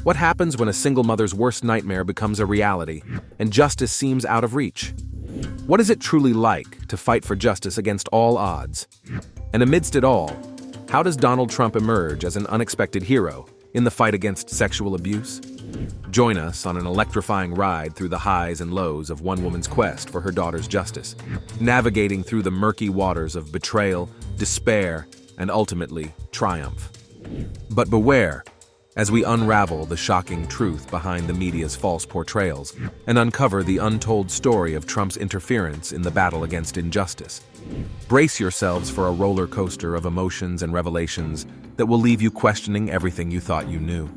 What happens when a single mother's worst nightmare becomes a reality and justice seems out of reach? What is it truly like to fight for justice against all odds? And amidst it all, how does Donald Trump emerge as an unexpected hero in the fight against sexual abuse? Join us on an electrifying ride through the highs and lows of one woman's quest for her daughter's justice, navigating through the murky waters of betrayal, despair, and ultimately, triumph. But beware, as we unravel the shocking truth behind the media's false portrayals and uncover the untold story of Trump's interference in the battle against injustice. Brace yourselves for a roller coaster of emotions and revelations that will leave you questioning everything you thought you knew.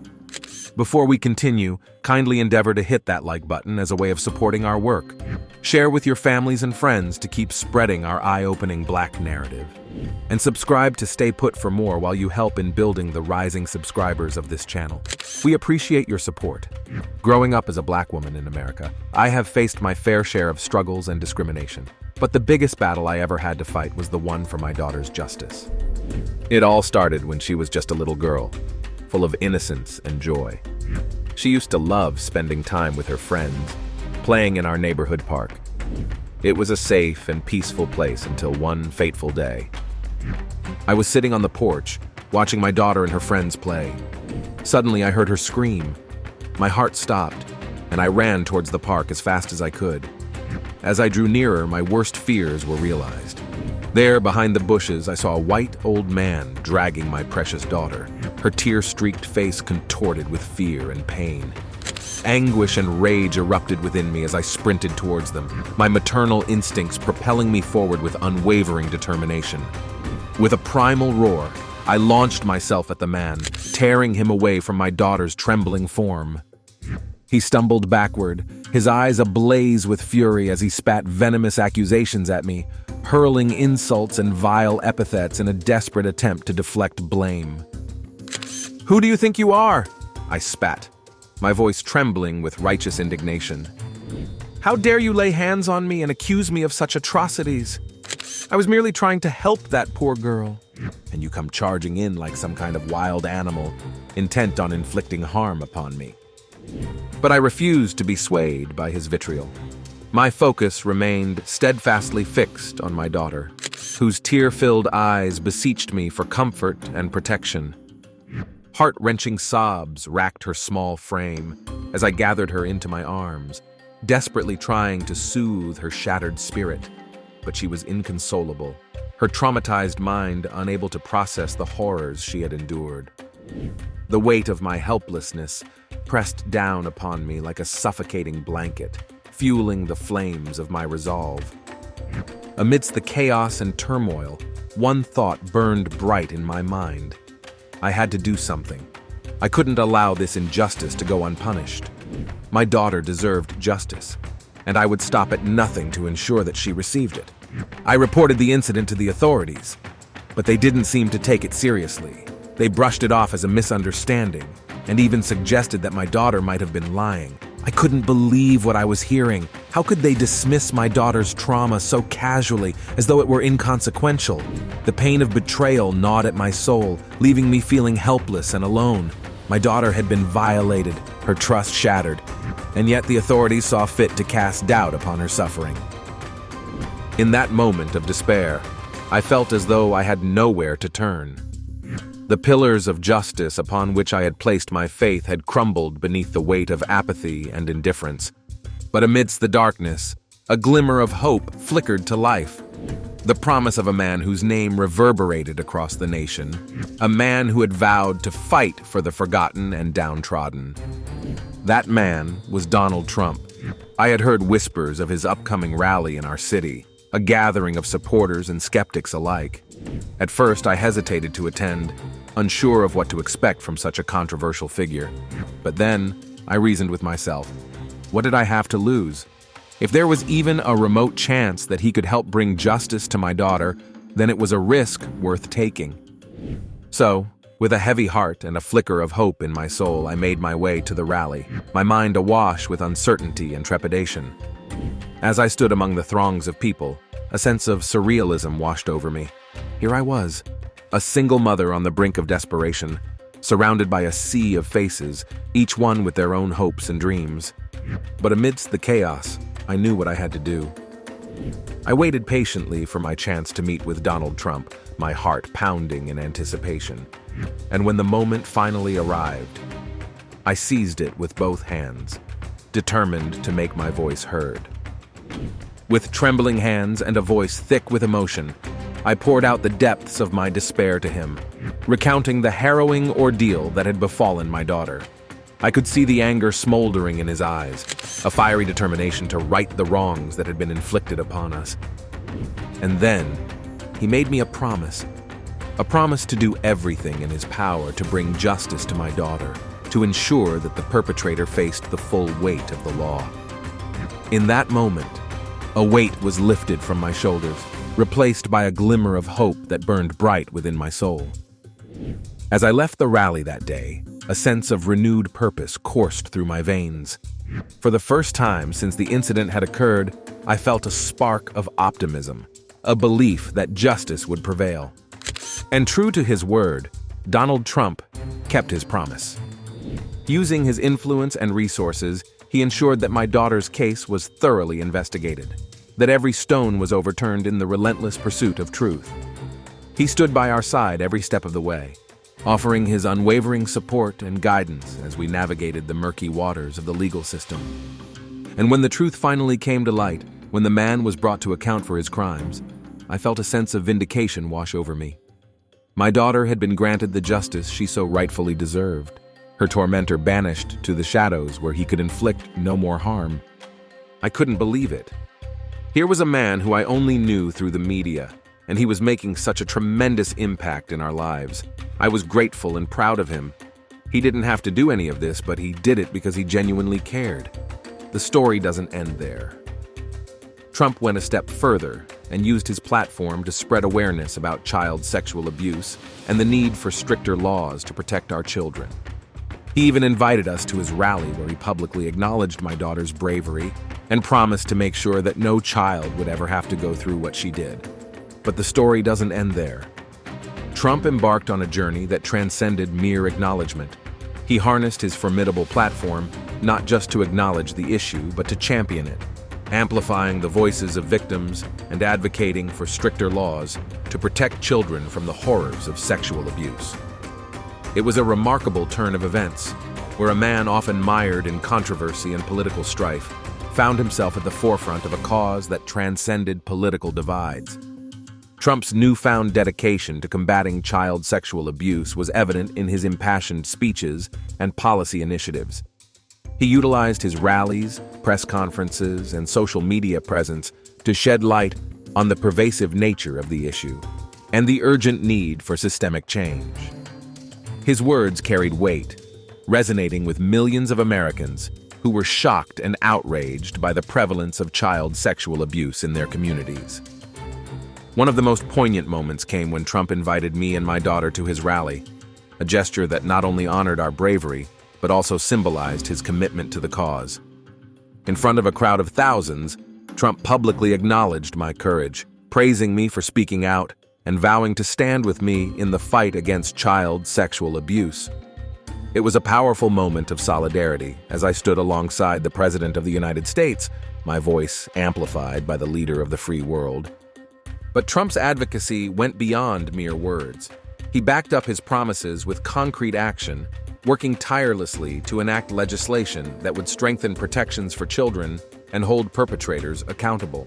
Before we continue, kindly endeavor to hit that like button as a way of supporting our work. Share with your families and friends to keep spreading our eye-opening Black narrative. And subscribe to stay put for more while you help in building the rising subscribers of this channel. We appreciate your support. Growing up as a Black woman in America, I have faced my fair share of struggles and discrimination. But the biggest battle I ever had to fight was the one for my daughter's justice. It all started when she was just a little girl, full of innocence and joy. She used to love spending time with her friends, playing in our neighborhood park. It was a safe and peaceful place until one fateful day. I was sitting on the porch, watching my daughter and her friends play. Suddenly, I heard her scream. My heart stopped, and I ran towards the park as fast as I could. As I drew nearer, my worst fears were realized. There, behind the bushes, I saw a white old man dragging my precious daughter, her tear-streaked face contorted with fear and pain. Anguish and rage erupted within me as I sprinted towards them, my maternal instincts propelling me forward with unwavering determination. With a primal roar, I launched myself at the man, tearing him away from my daughter's trembling form. He stumbled backward, his eyes ablaze with fury as he spat venomous accusations at me, hurling insults and vile epithets in a desperate attempt to deflect blame. "Who do you think you are?" I spat, my voice trembling with righteous indignation. "How dare you lay hands on me and accuse me of such atrocities? I was merely trying to help that poor girl, and you come charging in like some kind of wild animal, intent on inflicting harm upon me." But I refused to be swayed by his vitriol. My focus remained steadfastly fixed on my daughter, whose tear-filled eyes beseeched me for comfort and protection. Heart-wrenching sobs racked her small frame as I gathered her into my arms, desperately trying to soothe her shattered spirit. But she was inconsolable, her traumatized mind unable to process the horrors she had endured. The weight of my helplessness pressed down upon me like a suffocating blanket, fueling the flames of my resolve. Amidst the chaos and turmoil, one thought burned bright in my mind. I had to do something. I couldn't allow this injustice to go unpunished. My daughter deserved justice, and I would stop at nothing to ensure that she received it. I reported the incident to the authorities, but they didn't seem to take it seriously. They brushed it off as a misunderstanding, and even suggested that my daughter might have been lying. I couldn't believe what I was hearing. How could they dismiss my daughter's trauma so casually, as though it were inconsequential? The pain of betrayal gnawed at my soul, leaving me feeling helpless and alone. My daughter had been violated, her trust shattered, and yet the authorities saw fit to cast doubt upon her suffering. In that moment of despair, I felt as though I had nowhere to turn. The pillars of justice upon which I had placed my faith had crumbled beneath the weight of apathy and indifference. But amidst the darkness, a glimmer of hope flickered to life. The promise of a man whose name reverberated across the nation, a man who had vowed to fight for the forgotten and downtrodden. That man was Donald Trump. I had heard whispers of his upcoming rally in our city, a gathering of supporters and skeptics alike. At first, I hesitated to attend, unsure of what to expect from such a controversial figure. But then, I reasoned with myself. What did I have to lose? If there was even a remote chance that he could help bring justice to my daughter, then it was a risk worth taking. So, with a heavy heart and a flicker of hope in my soul, I made my way to the rally, my mind awash with uncertainty and trepidation. As I stood among the throngs of people, a sense of surrealism washed over me. Here I was, a single mother on the brink of desperation, surrounded by a sea of faces, each one with their own hopes and dreams. But amidst the chaos, I knew what I had to do. I waited patiently for my chance to meet with Donald Trump, my heart pounding in anticipation. And when the moment finally arrived, I seized it with both hands, determined to make my voice heard. With trembling hands and a voice thick with emotion, I poured out the depths of my despair to him, recounting the harrowing ordeal that had befallen my daughter. I could see the anger smoldering in his eyes, a fiery determination to right the wrongs that had been inflicted upon us. And then, he made me a promise to do everything in his power to bring justice to my daughter, to ensure that the perpetrator faced the full weight of the law. In that moment, a weight was lifted from my shoulders, replaced by a glimmer of hope that burned bright within my soul. As I left the rally that day, a sense of renewed purpose coursed through my veins. For the first time since the incident had occurred, I felt a spark of optimism, a belief that justice would prevail. And true to his word, Donald Trump kept his promise. Using his influence and resources, he ensured that my daughter's case was thoroughly investigated, that every stone was overturned in the relentless pursuit of truth. He stood by our side every step of the way, offering his unwavering support and guidance as we navigated the murky waters of the legal system. And when the truth finally came to light, when the man was brought to account for his crimes, I felt a sense of vindication wash over me. My daughter had been granted the justice she so rightfully deserved, her tormentor banished to the shadows where he could inflict no more harm. I couldn't believe it. Here was a man who I only knew through the media, and he was making such a tremendous impact in our lives. I was grateful and proud of him. He didn't have to do any of this, but he did it because he genuinely cared. The story doesn't end there. Trump went a step further and used his platform to spread awareness about child sexual abuse and the need for stricter laws to protect our children. He even invited us to his rally where he publicly acknowledged my daughter's bravery and promised to make sure that no child would ever have to go through what she did. But the story doesn't end there. Trump embarked on a journey that transcended mere acknowledgement. He harnessed his formidable platform not just to acknowledge the issue, but to champion it, amplifying the voices of victims and advocating for stricter laws to protect children from the horrors of sexual abuse. It was a remarkable turn of events, where a man often mired in controversy and political strife found himself at the forefront of a cause that transcended political divides. Trump's newfound dedication to combating child sexual abuse was evident in his impassioned speeches and policy initiatives. He utilized his rallies, press conferences, and social media presence to shed light on the pervasive nature of the issue and the urgent need for systemic change. His words carried weight, resonating with millions of Americans who were shocked and outraged by the prevalence of child sexual abuse in their communities. One of the most poignant moments came when Trump invited me and my daughter to his rally, a gesture that not only honored our bravery, but also symbolized his commitment to the cause. In front of a crowd of thousands, Trump publicly acknowledged my courage, praising me for speaking out and vowing to stand with me in the fight against child sexual abuse. It was a powerful moment of solidarity as I stood alongside the President of the United States, my voice amplified by the leader of the free world. But Trump's advocacy went beyond mere words. He backed up his promises with concrete action, working tirelessly to enact legislation that would strengthen protections for children and hold perpetrators accountable.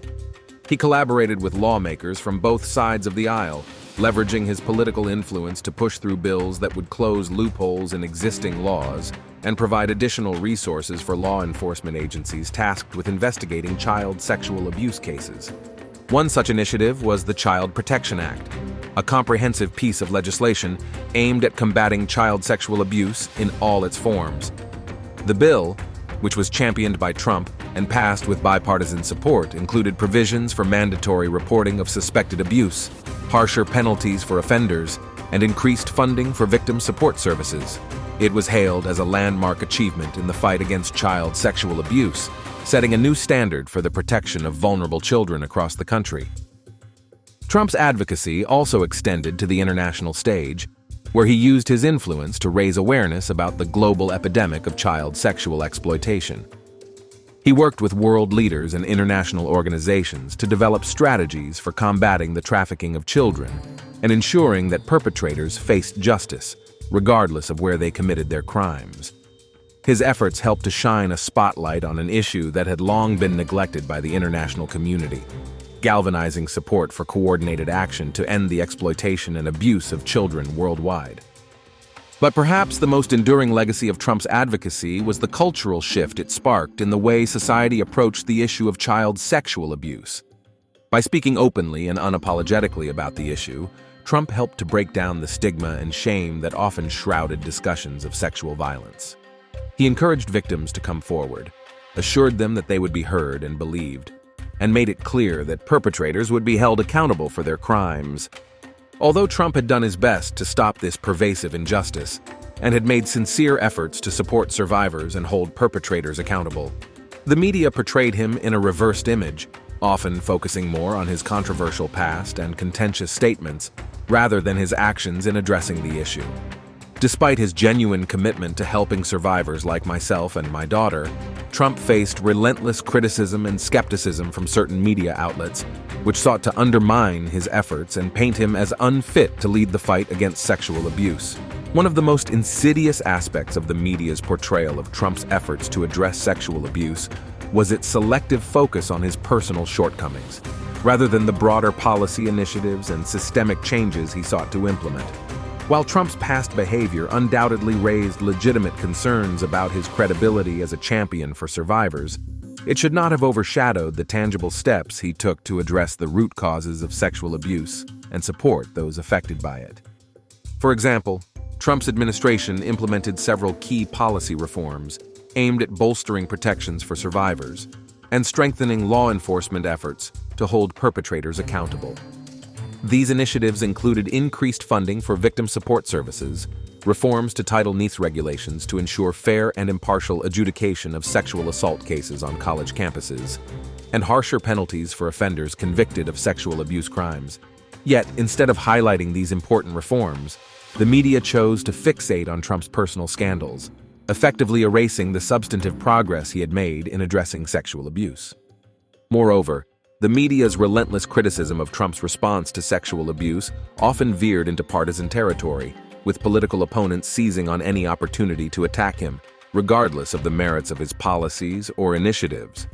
He collaborated with lawmakers from both sides of the aisle, leveraging his political influence to push through bills that would close loopholes in existing laws and provide additional resources for law enforcement agencies tasked with investigating child sexual abuse cases. One such initiative was the Child Protection Act, a comprehensive piece of legislation aimed at combating child sexual abuse in all its forms. The bill, which was championed by Trump and passed with bipartisan support, included provisions for mandatory reporting of suspected abuse, harsher penalties for offenders, and increased funding for victim support services. It was hailed as a landmark achievement in the fight against child sexual abuse, setting a new standard for the protection of vulnerable children across the country. Trump's advocacy also extended to the international stage. where he used his influence to raise awareness about the global epidemic of child sexual exploitation. He worked with world leaders and international organizations to develop strategies for combating the trafficking of children and ensuring that perpetrators faced justice, regardless of where they committed their crimes. His efforts helped to shine a spotlight on an issue that had long been neglected by the international community, galvanizing support for coordinated action to end the exploitation and abuse of children worldwide. But perhaps the most enduring legacy of Trump's advocacy was the cultural shift it sparked in the way society approached the issue of child sexual abuse. By speaking openly and unapologetically about the issue, Trump helped to break down the stigma and shame that often shrouded discussions of sexual violence. He encouraged victims to come forward, assured them that they would be heard and believed, and made it clear that perpetrators would be held accountable for their crimes. Although Trump had done his best to stop this pervasive injustice and had made sincere efforts to support survivors and hold perpetrators accountable, the media portrayed him in a reversed image, often focusing more on his controversial past and contentious statements rather than his actions in addressing the issue. Despite his genuine commitment to helping survivors like myself and my daughter, Trump faced relentless criticism and skepticism from certain media outlets, which sought to undermine his efforts and paint him as unfit to lead the fight against sexual abuse. One of the most insidious aspects of the media's portrayal of Trump's efforts to address sexual abuse was its selective focus on his personal shortcomings, rather than the broader policy initiatives and systemic changes he sought to implement. While Trump's past behavior undoubtedly raised legitimate concerns about his credibility as a champion for survivors, it should not have overshadowed the tangible steps he took to address the root causes of sexual abuse and support those affected by it. For example, Trump's administration implemented several key policy reforms aimed at bolstering protections for survivors and strengthening law enforcement efforts to hold perpetrators accountable. These initiatives included increased funding for victim support services, reforms to Title IX regulations to ensure fair and impartial adjudication of sexual assault cases on college campuses, and harsher penalties for offenders convicted of sexual abuse crimes. Yet, instead of highlighting these important reforms, the media chose to fixate on Trump's personal scandals, effectively erasing the substantive progress he had made in addressing sexual abuse. Moreover, the media's relentless criticism of Trump's response to sexual abuse often veered into partisan territory, with political opponents seizing on any opportunity to attack him, regardless of the merits of his policies or initiatives.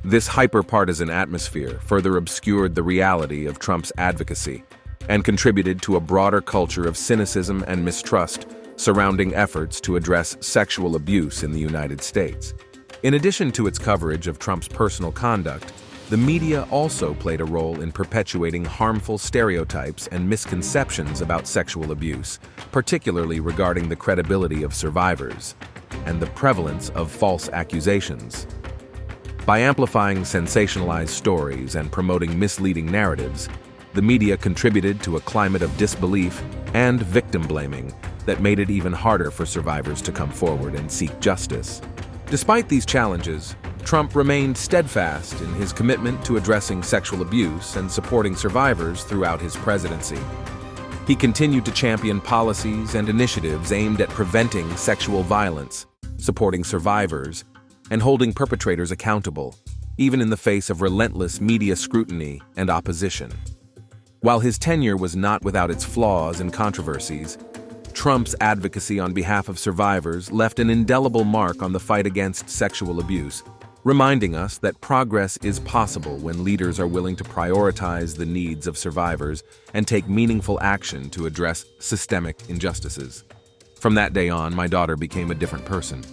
This hyper-partisan atmosphere further obscured the reality of Trump's advocacy and contributed to a broader culture of cynicism and mistrust surrounding efforts to address sexual abuse in the United States. In addition to its coverage of Trump's personal conduct, the media also played a role in perpetuating harmful stereotypes and misconceptions about sexual abuse, particularly regarding the credibility of survivors and the prevalence of false accusations. By amplifying sensationalized stories and promoting misleading narratives, the media contributed to a climate of disbelief and victim blaming that made it even harder for survivors to come forward and seek justice. Despite these challenges, Trump remained steadfast in his commitment to addressing sexual abuse and supporting survivors throughout his presidency. He continued to champion policies and initiatives aimed at preventing sexual violence, supporting survivors, and holding perpetrators accountable, even in the face of relentless media scrutiny and opposition. While his tenure was not without its flaws and controversies, Trump's advocacy on behalf of survivors left an indelible mark on the fight against sexual abuse, reminding us that progress is possible when leaders are willing to prioritize the needs of survivors and take meaningful action to address systemic injustices. From that day on, my daughter became a different person.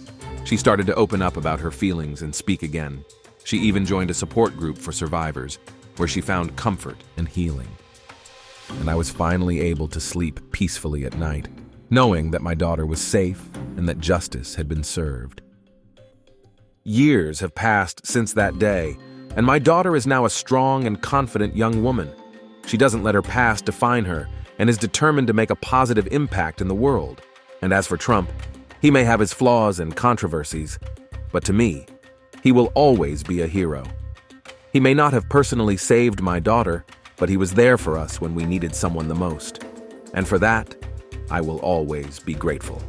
She started to open up about her feelings and speak again. She even joined a support group for survivors, where she found comfort and healing. And I was finally able to sleep peacefully at night, knowing that my daughter was safe and that justice had been served. Years have passed since that day, and my daughter is now a strong and confident young woman. She doesn't let her past define her and is determined to make a positive impact in the world. And as for Trump, he may have his flaws and controversies, but to me, he will always be a hero. He may not have personally saved my daughter, but he was there for us when we needed someone the most. And for that, I will always be grateful.